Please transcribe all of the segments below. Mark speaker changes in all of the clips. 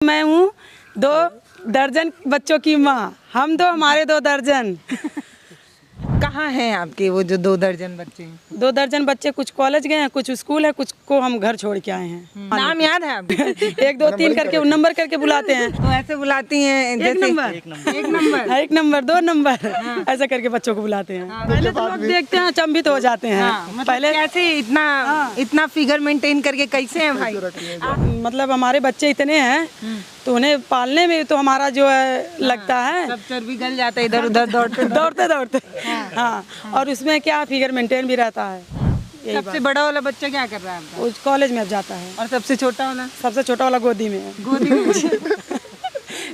Speaker 1: मैं हूँ 2 दर्जन बच्चों की माँ, हम 2 हमारे 2 दर्जन।
Speaker 2: कहाँ हैं आपके वो जो 2 दर्जन बच्चे हैं?
Speaker 1: 2 दर्जन बच्चे कुछ कॉलेज गए हैं, कुछ स्कूल है, कुछ को हम घर छोड़ के आए हैं।
Speaker 2: नाम याद है आपको?
Speaker 1: 1 2 3 करके नंबर करके बुलाते हैं।
Speaker 2: तो ऐसे बुलाती हैं
Speaker 1: एक
Speaker 2: जैसे
Speaker 1: नंबर 1 नंबर 2 नंबर ऐसा करके बच्चों को बुलाते हैं। पहले तो लोग देखते हैं अचंभित हो जाते हैं।
Speaker 2: मतलब
Speaker 1: पहले
Speaker 2: कैसे इतना फिगर मेंटेन करके कैसे हैं भाई?
Speaker 1: मतलब हमारे बच्चे इतने हैं तो उन्हें पालने में तो हमारा जो है लगता है
Speaker 2: सब चर्बी गल जाता है इधर उधर
Speaker 1: दौड़ते दौड़ते। हाँ, और उसमें क्या फिगर मेंटेन भी रहता है।
Speaker 2: सबसे बड़ा वाला बच्चा क्या कर रहा है आपका?
Speaker 1: वो कॉलेज में अब जाता है।
Speaker 2: और सबसे छोटा वाला?
Speaker 1: सबसे छोटा वाला गोदी में है।
Speaker 2: गोदी में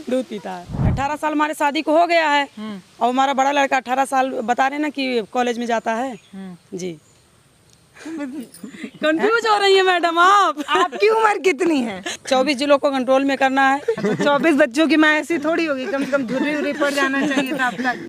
Speaker 1: दूध पीता है। 18 साल हमारे शादी को हो गया है और हमारा बड़ा लड़का 18 साल बता रहे ना कि कॉलेज में जाता है। जी कंफ्यूज हो रही है मैडम आप।
Speaker 2: आपकी उम्र कितनी है?
Speaker 1: 24 जिलों को कंट्रोल में करना है।
Speaker 2: 24 बच्चों की माँ ऐसी थोड़ी होगी, कम से कम धुर्री पड़ जाना चाहिए था अब तक।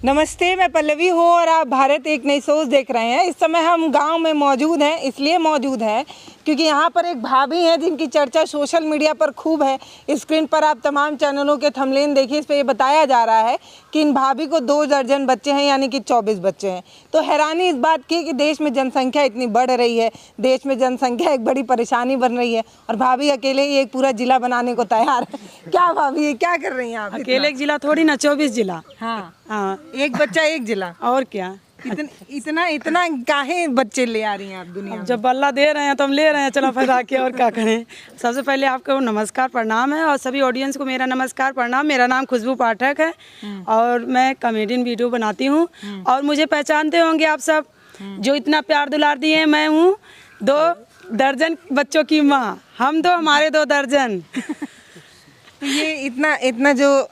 Speaker 2: नमस्ते, मैं पल्लवी हूँ और आप भारत एक नई सोच देख रहे हैं। इस समय हम गांव में मौजूद हैं, इसलिए मौजूद हैं क्योंकि यहाँ पर एक भाभी हैं जिनकी चर्चा सोशल मीडिया पर खूब है। स्क्रीन पर आप तमाम चैनलों के थंबनेल देखिए, इस पर ये बताया जा रहा है कि इन भाभी को 2 दर्जन बच्चे हैं, यानी कि 24 बच्चे हैं। तो हैरानी इस बात की कि देश में जनसंख्या इतनी बढ़ रही है, देश में जनसंख्या एक बड़ी परेशानी बन रही है और भाभी अकेले ही एक पूरा जिला बनाने को तैयार है। क्या भाभी, क्या कर रही हैं आप?
Speaker 1: अकेले एक जिला थोड़ी ना, 24 जिला।
Speaker 2: हाँ, एक बच्चा एक जिला।
Speaker 1: और क्या,
Speaker 2: इतना काहे बच्चे ले आ रही हैं आप दुनिया में?
Speaker 1: जब अल्लाह दे रहे हैं तो हम ले रहे हैं, चलो फैला के और क्या करें। सबसे पहले आपको नमस्कार प्रणाम है और सभी ऑडियंस को मेरा नमस्कार प्रणाम। मेरा नाम खुशबू पाठक है और मैं कॉमेडियन वीडियो बनाती हूँ और मुझे पहचानते होंगे आप सब जो इतना प्यार दुलार दिए हैं। मैं हूँ 2 दर्जन बच्चों की माँ, हम 2 हमारे 2 दर्जन।
Speaker 2: तो ये इतना जो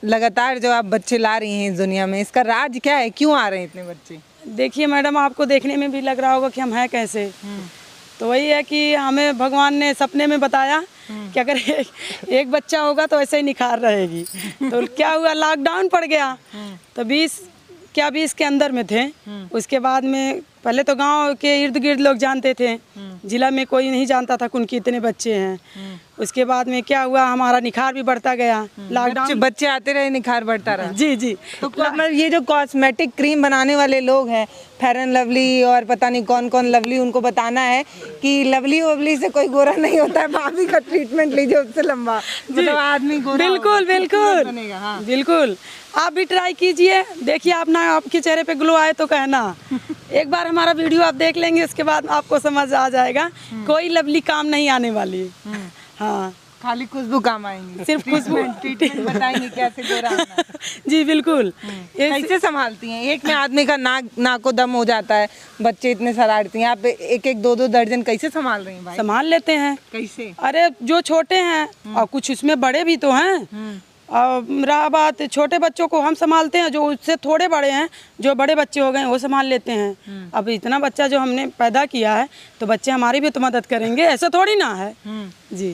Speaker 2: लगातार जो आप बच्चे ला रही हैं इस दुनिया में, इसका राज क्या है? क्यों आ रहे हैं इतने बच्चे?
Speaker 1: देखिए मैडम, आपको देखने में भी लग रहा होगा कि हम हैं कैसे। तो वही है कि हमें भगवान ने सपने में बताया कि अगर एक बच्चा होगा तो ऐसे ही निखार रहेगी। तो क्या हुआ, लॉकडाउन पड़ गया तो 20 के अंदर में थे। उसके बाद में पहले तो गांव के इर्द गिर्द लोग जानते थे, जिला में कोई नहीं जानता था कि उनके इतने बच्चे हैं। उसके बाद में क्या हुआ, हमारा निखार भी बढ़ता गया। लॉकडाउन
Speaker 2: बच्चे आते रहे, निखार बढ़ता रहा।
Speaker 1: जी जी।
Speaker 2: तो मतलब ये जो कॉस्मेटिक क्रीम बनाने वाले लोग हैं, फेयर एंड लवली और पता नहीं कौन कौन लवली, उनको बताना है कि लवली ववली से कोई गोरा नहीं होता है। भाभी का ट्रीटमेंट लीजिए, उससे लंबा मतलब आदमी गोरा
Speaker 1: बिल्कुल बिल्कुल बिल्कुल। आप भी ट्राई कीजिए, देखिए अपना आपके चेहरे पे ग्लो आए तो कहना। एक बार हमारा वीडियो आप देख लेंगे, उसके बाद आपको समझ आ जाएगा कोई लवली काम नहीं आने वाली। हाँ,
Speaker 2: खाली खुशबू काम आएंगी,
Speaker 1: सिर्फ खुशबू।
Speaker 2: ट्रीटमेंट बताएंगे कैसे गोरा होना।
Speaker 1: जी बिल्कुल।
Speaker 2: कैसे संभालती हैं? एक में आदमी का नाको दम हो जाता है, बच्चे इतने शरारती हैं, आप एक 2 दर्जन कैसे संभाल रही हैं भाई?
Speaker 1: संभाल लेते हैं।
Speaker 2: कैसे?
Speaker 1: अरे जो छोटे हैं और कुछ उसमें बड़े भी तो हैं। और रहा बात छोटे बच्चों को हम संभालते हैं, जो उससे थोड़े बड़े हैं, जो बड़े बच्चे हो गए वो संभाल लेते हैं। अब इतना बच्चा जो हमने पैदा किया है तो बच्चे हमारी भी तो मदद करेंगे, ऐसा थोड़ी ना है। जी।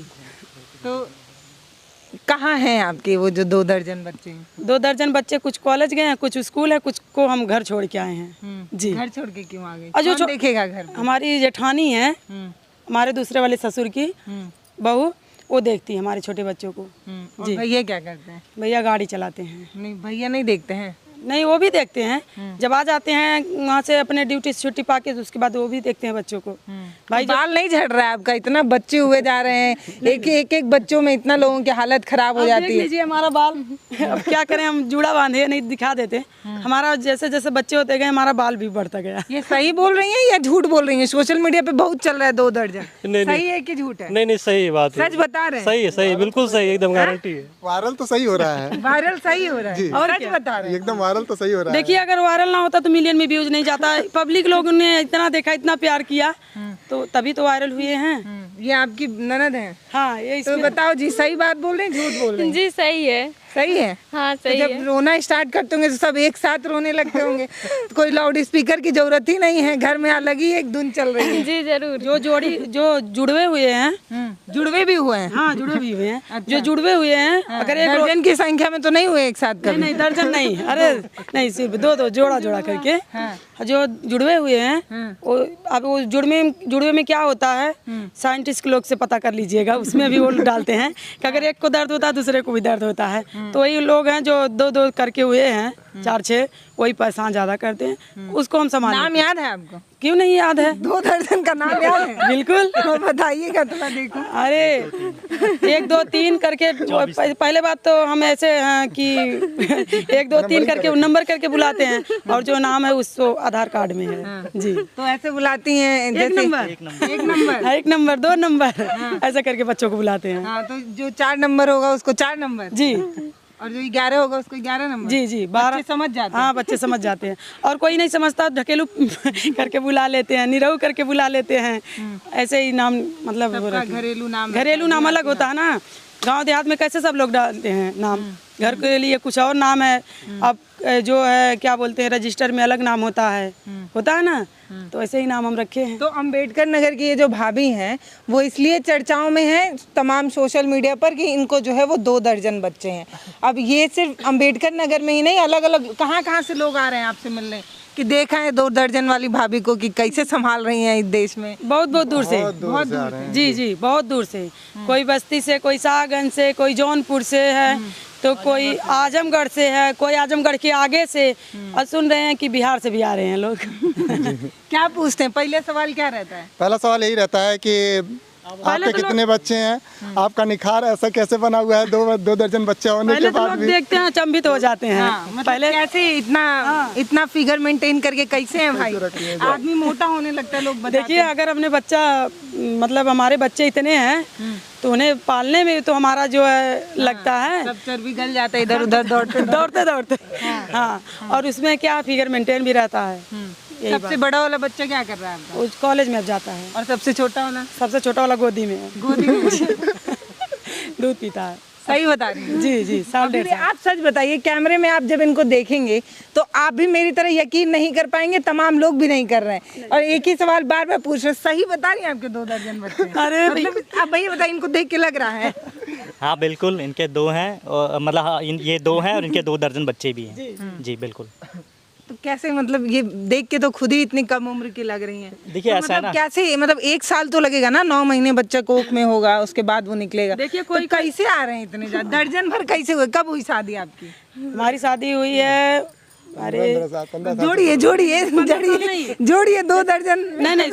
Speaker 2: तो कहाँ हैं आपके वो जो 2 दर्जन बच्चे हैं?
Speaker 1: 2 दर्जन बच्चे कुछ कॉलेज गए हैं, कुछ स्कूल है, कुछ को हम घर छोड़ के आए हैं। जी।
Speaker 2: घर छोड़ के क्यों आ गए?
Speaker 1: और जो
Speaker 2: कौन देखेगा घर पे?
Speaker 1: हमारी जेठानी है, हमारे दूसरे वाले ससुर की बहू, वो देखती है हमारे छोटे बच्चों को।
Speaker 2: जी। भैया क्या करते हैं?
Speaker 1: भैया गाड़ी चलाते हैं।
Speaker 2: नहीं, भैया नहीं देखते हैं?
Speaker 1: नहीं, वो भी देखते हैं। जब आ जाते हैं वहाँ से अपने ड्यूटी से छुट्टी पाके तो उसके बाद वो भी देखते हैं बच्चों को।
Speaker 2: भाई बाल नहीं झड़ रहा है आपका? इतना बच्चे हुए जा रहे हैं, एक बच्चों में इतना लोगों की हालत खराब हो जाती है।
Speaker 1: देख लीजिए हमारा बाल। अब क्या करें, हम जूड़ा बांधे नहीं दिखा देते। हमारा जैसे जैसे बच्चे होते गए हमारा बाल भी बढ़ता गया।
Speaker 2: ये सही बोल रही हैं या झूठ बोल रही हैं? सोशल मीडिया पे बहुत चल रहा है 2 दर्जन। सही है कि झूठ है?
Speaker 3: नहीं सही बात है,
Speaker 2: सच बता रहे हैं?
Speaker 3: सही है, सही, बिल्कुल सही, एकदम गारंटी है।
Speaker 4: वायरल तो सही हो रहा है।
Speaker 2: वायरल सही हो रहा है और सच बता रहे हैं?
Speaker 4: एकदम वायरल तो सही हो रहा है।
Speaker 1: देखिए अगर वायरल ना होता तो मिलियन में व्यूज नहीं जाता। पब्लिक लोगों ने इतना देखा, इतना प्यार किया तो तभी तो वायरल हुए हैं।
Speaker 2: ये आपकी ननद है?
Speaker 1: हाँ, ये
Speaker 2: तो बताओ जी, सही बात बोल रहे हैं झूठ बोल रहे हैं?
Speaker 5: जी सही है।
Speaker 2: सही है?
Speaker 5: हाँ
Speaker 2: तो
Speaker 5: सही
Speaker 2: जब
Speaker 5: है।
Speaker 2: रोना स्टार्ट करते होंगे तो सब एक साथ रोने लगते होंगे। तो कोई लाउड स्पीकर की जरूरत ही नहीं है, घर में अलग ही एक धुन चल रही है।
Speaker 5: जी जरूर।
Speaker 1: जो जुड़वे हुए हैं,
Speaker 2: जुड़वे भी हुए हैं?
Speaker 1: हाँ जुड़वे भी हुए हैं। जो जुड़वे हुए हैं, अगर एक
Speaker 2: दर्जन की संख्या में तो नहीं हुए एक साथ कभी?
Speaker 1: नहीं दर्जन नहीं, अरे नहीं, सिर्फ 2 जोड़ा जोड़ा करके जो जुड़वे हुए हैं वो अब वो जुड़वे में क्या होता है, साइंटिस्ट लोग से पता कर लीजिएगा, उसमें भी वो डालते हैं कि अगर एक को दर्द होता है दूसरे को भी दर्द होता है, तो वही लोग हैं जो 2-2 करके हुए हैं 4-6, वही परेशान ज्यादा करते हैं, उसको हम संभाल।
Speaker 2: नाम याद है आपको?
Speaker 1: क्यों नहीं याद है?
Speaker 2: 2 दर्जन का नाम याद है?
Speaker 1: बिल्कुल।
Speaker 2: तो बताइएगा तो मैं देखूं।
Speaker 1: अरे 1 2 3 करके पहले बात तो हम ऐसे हैं कि 1 2 3 करके नंबर करके बुलाते हैं, और जो नाम है उसको आधार कार्ड में है जी।
Speaker 2: तो ऐसे बुलाती हैं
Speaker 1: एक
Speaker 2: जैसे
Speaker 1: नंबर
Speaker 2: 1
Speaker 1: नंबर 2 नंबर ऐसा करके बच्चों को बुलाते हैं।
Speaker 2: हाँ, तो जो 4 नंबर होगा उसको 4 नंबर
Speaker 1: जी
Speaker 2: और जो 11 होगा उसको 11 नंबर।
Speaker 1: जी 12
Speaker 2: बच्चे समझ जाते हैं।
Speaker 1: हाँ, बच्चे समझ जाते हैं, और कोई नहीं समझता ढकेलू करके बुला लेते हैं, निरहू करके बुला लेते हैं, ऐसे ही नाम मतलब वो
Speaker 2: सबका
Speaker 1: रखते हैं।
Speaker 2: घरेलू नाम
Speaker 1: घरेलू नाम अलग होता है ना, गांव देहात में कैसे सब लोग डालते हैं नाम, घर के लिए कुछ और नाम है, अब जो है क्या बोलते हैं रजिस्टर में अलग नाम होता है ना, तो ऐसे ही नाम हम रखे हैं।
Speaker 2: तो अंबेडकर नगर की ये जो भाभी हैं वो इसलिए चर्चाओं में हैं तमाम सोशल मीडिया पर कि इनको जो है वो 2 दर्जन बच्चे हैं। अब ये सिर्फ अंबेडकर नगर में ही नहीं, अलग अलग कहाँ से लोग आ रहे हैं आपसे मिलने कि देखा है 2 दर्जन वाली भाभी को कि कैसे संभाल रही हैं इस देश में?
Speaker 1: बहुत दूर से,
Speaker 4: बहुत दूर से।
Speaker 1: जी बहुत दूर से, कोई बस्ती से, कोई शाहगंज से, कोई जौनपुर से है, तो कोई आजमगढ़ से है, कोई आजमगढ़ के आगे से, और सुन रहे हैं कि बिहार से भी आ रहे हैं लोग।
Speaker 2: क्या पूछते हैं? पहले सवाल क्या रहता है?
Speaker 4: पहला सवाल यही रहता है कि आपके कितने बच्चे हैं, आपका निखार ऐसा कैसे बना हुआ है, 2 दर्जन बच्चे होने के
Speaker 1: पहले तो
Speaker 4: बाद
Speaker 1: लोग
Speaker 4: भी।
Speaker 1: देखते हैं अचंभित हो जाते हैं।
Speaker 2: मतलब
Speaker 1: पहले
Speaker 2: कैसे इतना फिगर मेंटेन करके कैसे हैं भाई? आदमी मोटा होने लगता है, लोग बताते
Speaker 1: देखिए, अगर हमने बच्चा मतलब हमारे बच्चे इतने हैं तो उन्हें पालने में तो हमारा जो है लगता है
Speaker 2: सब चर्बी गल जाता है इधर उधर दौड़ते।
Speaker 1: हाँ, और उसमें क्या फिगर मेंटेन भी रहता है।
Speaker 2: सबसे बड़ा वाला बच्चा क्या कर रहा है आपका?
Speaker 1: उस कॉलेज में अब जाता है,
Speaker 2: और सबसे छोटा वाला?
Speaker 1: सबसे छोटा वाला गोदी में है,
Speaker 2: गोदी में।
Speaker 1: दूध पीता है।
Speaker 2: सही बता रही हैं।
Speaker 1: जी 1.5 साल।
Speaker 2: आप सच बताइए, कैमरे में आप जब इनको देखेंगे तो आप भी मेरी तरह यकीन नहीं कर पाएंगे, तमाम लोग भी नहीं कर रहे हैं, और एक ही सवाल बार बार पूछ रहे हैं। सही बता रही हैं आपके 2 दर्जन बच्चे?
Speaker 1: अरे
Speaker 2: मतलब आप भैया बताइए, इनको देख के लग रहा है?
Speaker 5: हाँ बिल्कुल, इनके 2 हैं, और मतलब हाँ, ये 2 हैं और इनके 2 दर्जन बच्चे भी हैं। जी बिल्कुल।
Speaker 2: तो कैसे, मतलब ये देख के तो खुद ही इतनी कम उम्र की लग रही हैं।
Speaker 5: देखिए
Speaker 2: तो
Speaker 5: ऐसा है
Speaker 2: मतलब
Speaker 5: ना,
Speaker 2: कैसे, मतलब 1 साल तो लगेगा ना, 9 महीने बच्चा कोख में होगा, उसके बाद वो निकलेगा।
Speaker 1: देखिए,
Speaker 2: तो कैसे आ रहे हैं इतने ज्यादा? दर्जन भर कैसे हुए? कब हुई शादी आपकी?
Speaker 1: हमारी शादी हुई है, अरे
Speaker 4: 15 साल
Speaker 2: जोड़िए 2 दर्जन।
Speaker 1: नहीं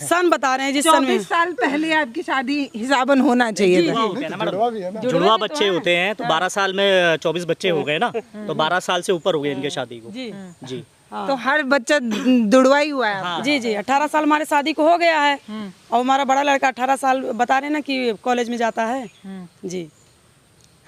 Speaker 1: सन बता रहे हैं जिस सन में।
Speaker 2: 24 साल पहले आपकी शादी हिसाबन होना चाहिए था।
Speaker 4: जुड़वा भी है ना।
Speaker 5: जुड़वा बच्चे होते हैं तो 12 साल में 24 बच्चे हो गए ना, तो 12 साल से ऊपर हो गए इनके शादी को। जी
Speaker 2: तो हर बच्चा दुड़वा ही हुआ है आपका?
Speaker 1: जी 18 साल हमारे शादी को हो गया है, और हमारा बड़ा लड़का 18 साल बता रहे हैं ना कि कॉलेज में जाता है। जी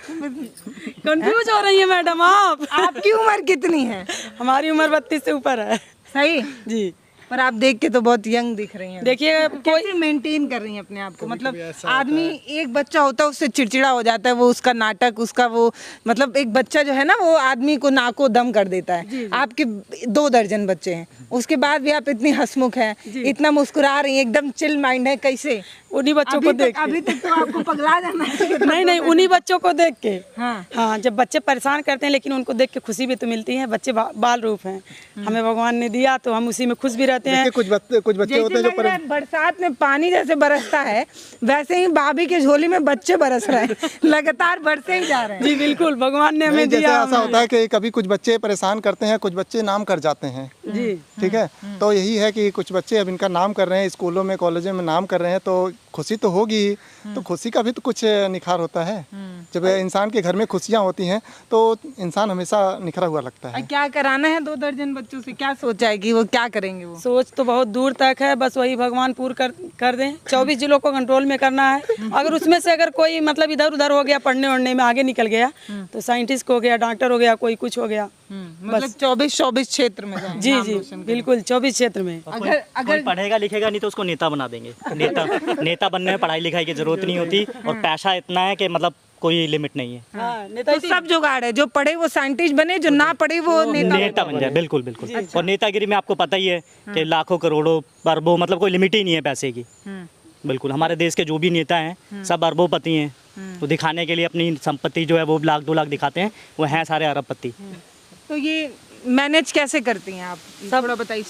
Speaker 1: कंफ्यूज हो रही है मैडम आप।
Speaker 2: आपकी उम्र कितनी है?
Speaker 1: हमारी उम्र 32 से ऊपर है।
Speaker 2: सही।
Speaker 1: जी
Speaker 2: पर आप देख के तो बहुत यंग दिख रही हैं।
Speaker 1: देखिए,
Speaker 2: कैसे मेंटेन कर रही हैं अपने आप को? मतलब आदमी, एक बच्चा होता है उससे चिड़चिड़ा हो जाता है, वो उसका नाटक, उसका वो, मतलब एक बच्चा जो है ना वो आदमी को नाको दम कर देता है। आपके 2 दर्जन बच्चे हैं, उसके बाद भी आप इतनी हंसमुख हैं, इतना मुस्कुरा रही हैं, एकदम चिल माइंड है। कैसे?
Speaker 1: उन्हीं बच्चों को देख
Speaker 2: अभी तक तो आपको पगला जाना चाहिए।
Speaker 1: नहीं उन्हीं बच्चों को देख के।
Speaker 2: हाँ।
Speaker 1: हाँ, जब बच्चे परेशान करते हैं लेकिन उनको देख के खुशी भी तो मिलती है। बच्चे बाल रूप हैं, हमें भगवान ने दिया तो हम उसी में खुश भी रहते हैं।
Speaker 4: देखिए, कुछ बच्चे होते हैं जो
Speaker 2: बरसात में पानी जैसे बरसता है, वैसे ही भाभी की झोली में बच्चे बरस रहे हैं, लगातार बढ़ते ही जा रहे हैं।
Speaker 1: जी बिल्कुल, भगवान ने हमें
Speaker 4: नहीं, जैसे
Speaker 1: दिया।
Speaker 4: ऐसा होता है कि कभी कुछ बच्चे परेशान करते हैं, कुछ बच्चे नाम कर जाते हैं।
Speaker 1: जी
Speaker 4: ठीक है, तो यही है कि कुछ बच्चे अब इनका नाम कर रहे हैं, स्कूलों में कॉलेजों में नाम कर रहे हैं, तो खुशी तो होगी, तो खुशी का भी तो कुछ निखार होता है। जब इंसान के घर में खुशियाँ होती हैं तो इंसान हमेशा निखरा हुआ लगता है।
Speaker 2: क्या कराना है 2 दर्जन बच्चों से? क्या सोचा है कि वो क्या करेंगे? वो
Speaker 1: सोच तो बहुत दूर तक है, बस वही भगवान पूर्ण कर दें। 24 जिलों को कंट्रोल में करना है। अगर उसमें से अगर कोई मतलब इधर उधर हो गया, पढ़ने वढ़ने में आगे निकल गया, तो साइंटिस्ट हो गया, डॉक्टर हो गया, कोई कुछ हो गया।
Speaker 2: मतलब 24 क्षेत्र में जाएं,
Speaker 1: जी
Speaker 2: नाम
Speaker 1: जी
Speaker 2: रोशन करें।
Speaker 1: बिल्कुल 24 क्षेत्र में।
Speaker 2: अगर
Speaker 5: कोई पढ़ेगा लिखेगा नहीं तो उसको नेता बना देंगे। नेता बनने में पढ़ाई लिखाई की जरूरत नहीं होती, और पैसा इतना है कि मतलब कोई लिमिट नहीं है।
Speaker 1: हाँ,
Speaker 2: तो सब जुगाड़ है, जो पढ़े वो साइंटिस्ट बने, जो ना पढ़े वो नेता
Speaker 5: बन जाए। बिल्कुल बिल्कुल। और नेतागिरी में आपको पता ही है कि लाखों करोड़ों अरबों, मतलब कोई लिमिट ही नहीं है पैसे की। बिल्कुल, हमारे देश के जो भी नेता हैं सब अरबोपति हैं, तो दिखाने के लिए अपनी संपत्ति जो है वो 1 लाख 2 लाख दिखाते हैं, वो हैं सारे अरबपति।
Speaker 2: तो ये मैनेज कैसे करती हैं आप, थोड़ा बताइए।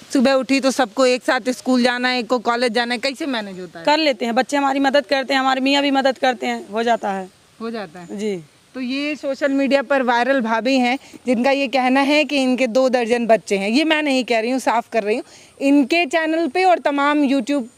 Speaker 2: सुबह उठी तो सबको एक साथ स्कूल जाना है, एक को कॉलेज जाना है, कैसे मैनेज होता है?
Speaker 1: कर लेते हैं, बच्चे हमारी मदद करते हैं, हमारे मियाँ भी मदद करते हैं, हो जाता है।
Speaker 2: हो जाता है
Speaker 1: जी।
Speaker 2: तो ये सोशल मीडिया पर वायरल भाभी हैं जिनका ये कहना है कि इनके 2 दर्जन बच्चे हैं। ये मैं नहीं कह रही हूँ, साफ कर रही हूँ। इनके चैनल पे और तमाम यूट्यूब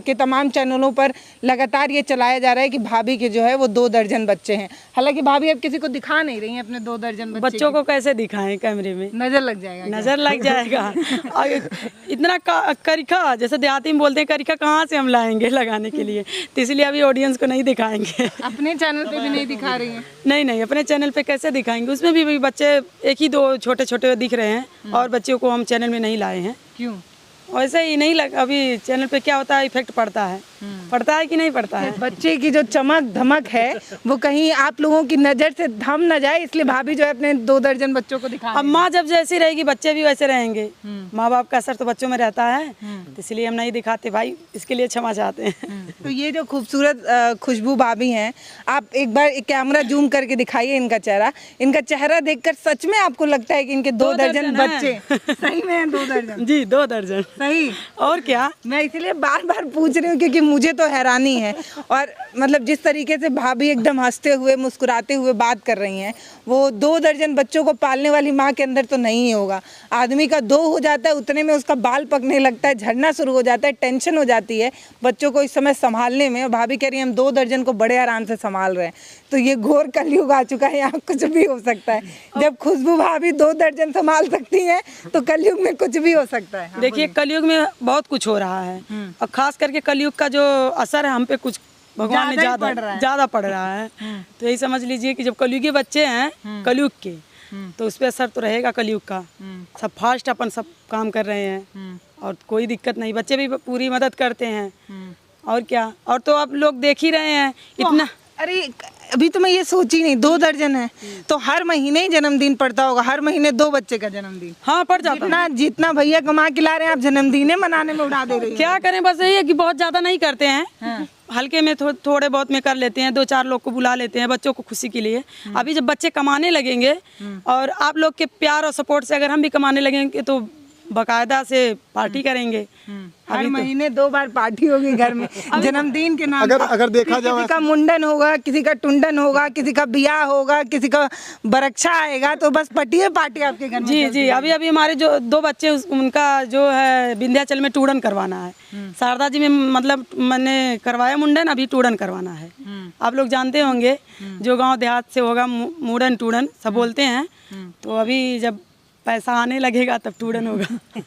Speaker 2: के तमाम चैनलों पर लगातार ये चलाया जा रहा है कि भाभी के जो है वो 2 दर्जन बच्चे हैं। हालांकि भाभी अब किसी को दिखा नहीं रही हैं अपने 2 दर्जन
Speaker 1: बच्चों को कैसे दिखाएं कैमरे में,
Speaker 2: नजर लग जाएगा।
Speaker 1: नजर लग जाएगा। और इतना करिका, जैसे देहाती में बोलते हैं, करिका कहाँ से हम लाएंगे लगाने के लिए, तो इसलिए अभी ऑडियंस को नहीं दिखाएंगे।
Speaker 2: अपने चैनल पे भी नहीं दिखा रही हैं?
Speaker 1: नहीं, अपने चैनल पे कैसे दिखाएंगे, उसमें भी बच्चे 1-2 छोटे दिख रहे हैं और बच्चों को हम चैनल में नहीं लाए हैं।
Speaker 2: क्यों?
Speaker 1: वैसे ही नहीं लग, अभी चैनल पे क्या होता है, इफेक्ट पड़ता है, पड़ता है कि नहीं पड़ता है।
Speaker 2: बच्चे की जो चमक धमक है वो कहीं आप लोगों की नज़र से थम न जाए, इसलिए भाभी जो है अपने 2 दर्जन बच्चों को दिखा।
Speaker 1: अब माँ जब जैसी रहेगी बच्चे भी वैसे रहेंगे, माँ बाप का असर तो बच्चों में रहता है, तो इसलिए हम नहीं दिखाते भाई, इसके लिए क्षमा चाहते हैं।
Speaker 2: तो ये जो खूबसूरत खुशबू भाभी हैं, आप एक बार कैमरा जूम करके दिखाइए इनका चेहरा। इनका चेहरा देखकर सच में आपको लगता है कि इनके 2 दर्जन बच्चे सही में हैं? 2 दर्जन?
Speaker 1: जी, 2 दर्जन
Speaker 2: सही।
Speaker 1: और क्या,
Speaker 2: मैं इसीलिए बार बार पूछ रही हूँ क्योंकि मुझे तो हैरानी है। और मतलब जिस तरीके से भाभी एकदम हंसते हुए मुस्कुराते हुए बात कर रही हैं, वो 2 दर्जन बच्चों को पालने वाली माँ के अंदर तो नहीं होगा। आदमी का 2 हो जाता है, उतने में उसका बाल पकने लगता है, झड़ना शुरू हो जाता है, टेंशन हो जाती है बच्चों को इस समय संभालने में। भाभी कह रही है हम 2 दर्जन को बड़े आराम से संभाल रहे हैं। तो ये घोर कलयुग आ चुका है, यहाँ कुछ भी हो सकता है। जब खुशबू भाभी 2 दर्जन संभाल सकती हैं तो कलयुग में कुछ भी हो सकता है।
Speaker 1: देखिए कलयुग में बहुत कुछ हो रहा है, और खास करके कलयुग का जो असर है हम पे कुछ भगवान ने ज्यादा पड़ रहा है। तो यही समझ लीजिए कि जब कलयुगी बच्चे हैं कलयुग के, तो उस पर असर तो रहेगा कलयुग का। सब फास्ट अपन सब काम कर रहे हैं और कोई दिक्कत नहीं, बच्चे भी पूरी मदद करते हैं। और क्या, और तो आप लोग देख ही रहे हैं इतना।
Speaker 2: अरे अभी तो मैं ये सोची नहीं, 2 दर्जन है तो हर महीने ही जन्मदिन पड़ता होगा, हर महीने 2 बच्चे का जन्मदिन।
Speaker 1: हाँ, पड़ जाता है।
Speaker 2: जितना भैया कमा के ला रहे हैं आप जन्मदिन मनाने में उड़ा दे रहे हैं।
Speaker 1: क्या करें, बस यही है कि बहुत ज्यादा नहीं करते हैं, हल्के में थोड़े बहुत में कर लेते हैं, 2-4 लोग को बुला लेते हैं बच्चों को खुशी के लिए। अभी जब बच्चे कमाने लगेंगे और आप लोग के प्यार और सपोर्ट से अगर हम भी कमाने लगेंगे तो बकायदा से पार्टी करेंगे।
Speaker 2: हर महीने 2 बार पार्टी होगी घर में जन्मदिन के नाम।
Speaker 4: अगर देखा जाए,
Speaker 2: किसी का मुंडन होगा, किसी का टुंडन होगा, किसी का ब्याह होगा, किसी का बरक्षा आएगा, तो बस पार्टी आपके घर में।
Speaker 1: जी, अभी हमारे जो 2 बच्चे उनका जो है विंध्याचल में टूडन करवाना है। शारदा जी में मतलब मैंने करवाया मुंडन, अभी टूडन करवाना है। आप लोग जानते होंगे जो गाँव देहात से होगा, मुंडन टूडन सब बोलते हैं। तो अभी जब पैसा आने लगेगा तब टूडन होगा।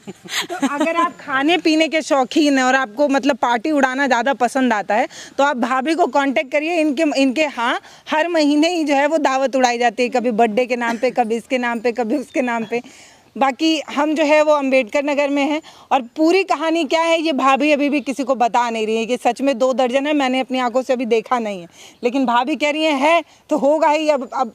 Speaker 2: तो अगर आप खाने पीने के शौकीन हैं और आपको मतलब पार्टी उड़ाना ज़्यादा पसंद आता है तो आप भाभी को कांटेक्ट करिए। इनके हाँ हर महीने ही जो है वो दावत उड़ाई जाती है, कभी बर्थडे के नाम पे, कभी इसके नाम पे, कभी उसके नाम पे। बाकी हम जो है वो अंबेडकर नगर में हैं और पूरी कहानी क्या है ये भाभी अभी भी किसी को बता नहीं रही है कि सच में 2 दर्जन है। मैंने अपनी आंखों से अभी देखा नहीं है, लेकिन भाभी कह रही है तो होगा ही। अब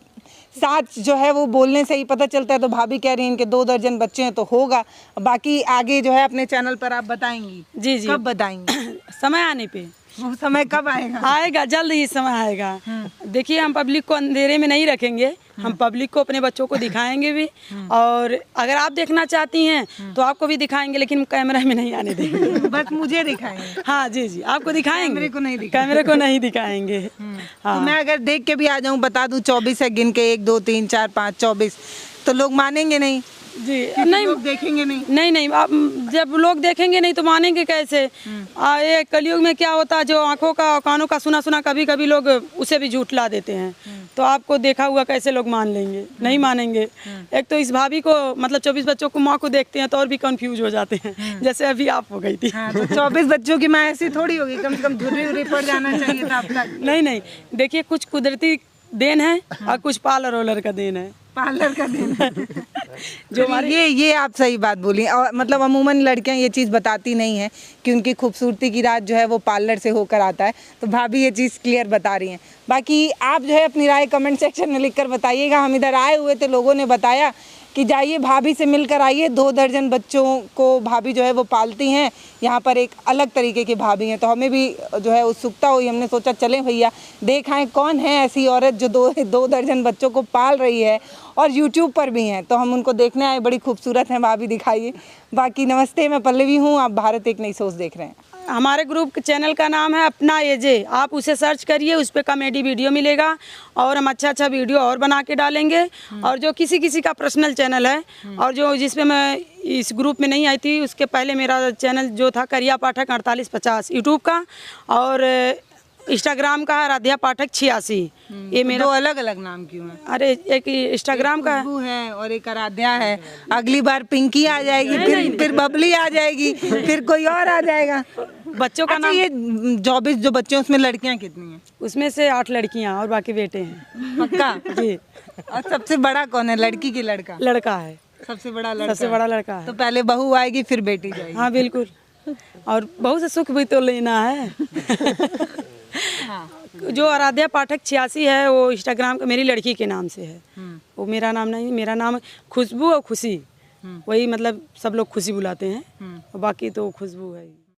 Speaker 2: साथ जो है वो बोलने से ही पता चलता है। तो भाभी कह रही हैं इनके 2 दर्जन बच्चे हैं तो होगा। बाकी आगे जो है अपने चैनल पर आप बताएंगी?
Speaker 1: जी,
Speaker 2: कब बताएंगी?
Speaker 1: समय आने पे।
Speaker 2: वो समय कब आएगा?
Speaker 1: आएगा, जल्द ही समय आएगा। देखिए हम पब्लिक को अंधेरे में नहीं रखेंगे, हम पब्लिक को अपने बच्चों को दिखाएंगे भी। और अगर आप देखना चाहती हैं तो आपको भी दिखाएंगे, लेकिन कैमरा में नहीं आने देंगे।
Speaker 2: बस मुझे दिखाएंगे? हाँ
Speaker 1: जी, आपको दिखाएंगे,
Speaker 2: कैमरे को नहीं
Speaker 1: दिखाएंगे।
Speaker 2: तो मैं अगर देख के भी आ जाऊँ, बता दूँ 24 है गिन के, 1 2 3 4 5 24, तो लोग मानेंगे नहीं?
Speaker 1: जी नहीं,
Speaker 2: लोग देखेंगे नहीं?
Speaker 1: नहीं, आप जब लोग देखेंगे नहीं तो मानेंगे कैसे? ये कलयुग में क्या होता है, जो आंखों का कानों का सुना कभी कभी लोग उसे भी झूठला देते हैं। तो आपको देखा हुआ कैसे लोग मान लेंगे? नहीं मानेंगे। एक तो इस भाभी को मतलब 24 बच्चों को माँ को देखते हैं तो और भी कंफ्यूज हो जाते हैं, जैसे अभी आप हो गई थी।
Speaker 2: तो 24 बच्चों की माँ ऐसी थोड़ी होगी, कम से कम धुर्री पड़ जाना चाहिए था अब तक।
Speaker 1: नहीं, देखिए कुछ कुदरती देन है और कुछ पार्लर रोलर का देन है।
Speaker 2: पार्लर का देन जो हमारे ये आप सही बात बोली। और मतलब अमूमन लड़कियां ये चीज़ बताती नहीं हैं कि उनकी खूबसूरती की रात जो है वो पार्लर से होकर आता है। तो भाभी ये चीज़ क्लियर बता रही हैं। बाकी आप जो है अपनी राय कमेंट सेक्शन में लिखकर बताइएगा। हम इधर आए हुए थे, लोगों ने बताया कि जाइए भाभी से मिलकर आइए। 2 दर्जन बच्चों को भाभी जो है वो पालती हैं। यहाँ पर एक अलग तरीके की भाभी हैं, तो हमें भी जो है उत्सुकता हुई। हमने सोचा चलें भैया देखाएं कौन है ऐसी औरत जो 2 दर्जन बच्चों को पाल रही है और यूट्यूब पर भी हैं। तो हम उनको देखने आए। बड़ी खूबसूरत हैं भाभी, दिखाइए। बाकी नमस्ते, मैं पल्लवी हूँ, आप भारत एक नई सोच देख रहे हैं।
Speaker 1: हमारे ग्रुप चैनल का नाम है अपना एजे, आप उसे सर्च करिए, उस पर कॉमेडी वीडियो मिलेगा और हम अच्छा वीडियो और बना के डालेंगे। और जो किसी का पर्सनल चैनल है और जो जिसपे मैं इस ग्रुप में नहीं आई थी, उसके पहले मेरा चैनल जो था करिया पाठक 4850 यूट्यूब का, और इंस्टाग्राम का है आराध्या पाठक 86। ये मेरा
Speaker 2: 2 अलग-अलग नाम क्यों है?
Speaker 1: अरे एक इंस्टाग्राम का
Speaker 2: खुशबू है और एक आराध्या है। अगली बार पिंकी आ जाएगी, फिर बबली आ जाएगी, फिर कोई और आ जाएगा।
Speaker 1: बच्चों का
Speaker 2: अच्छा,
Speaker 1: नाम।
Speaker 2: ये 24 जो बच्चे हैं उसमें लड़कियां कितनी हैं?
Speaker 1: उसमें से 8 लड़कियां और बाकी बेटे हैं।
Speaker 2: पक्का?
Speaker 1: जी।
Speaker 2: और सबसे बड़ा कौन है, लड़की की लड़का?
Speaker 1: लड़का है,
Speaker 2: सबसे बड़ा लड़का।
Speaker 1: सबसे बड़ा लड़का है।
Speaker 2: तो पहले बहू आएगी फिर बेटी जाएगी।
Speaker 1: हाँ बिल्कुल, और बहू से सुख भी तो लेना है। जो आराध्या पाठक 86 है वो इंस्टाग्राम का मेरी लड़की के नाम से है। वो मेरा नाम नहीं, मेरा नाम खुशबू और खुशी, वही मतलब सब लोग खुशी बुलाते हैं, बाकी तो खुशबू है।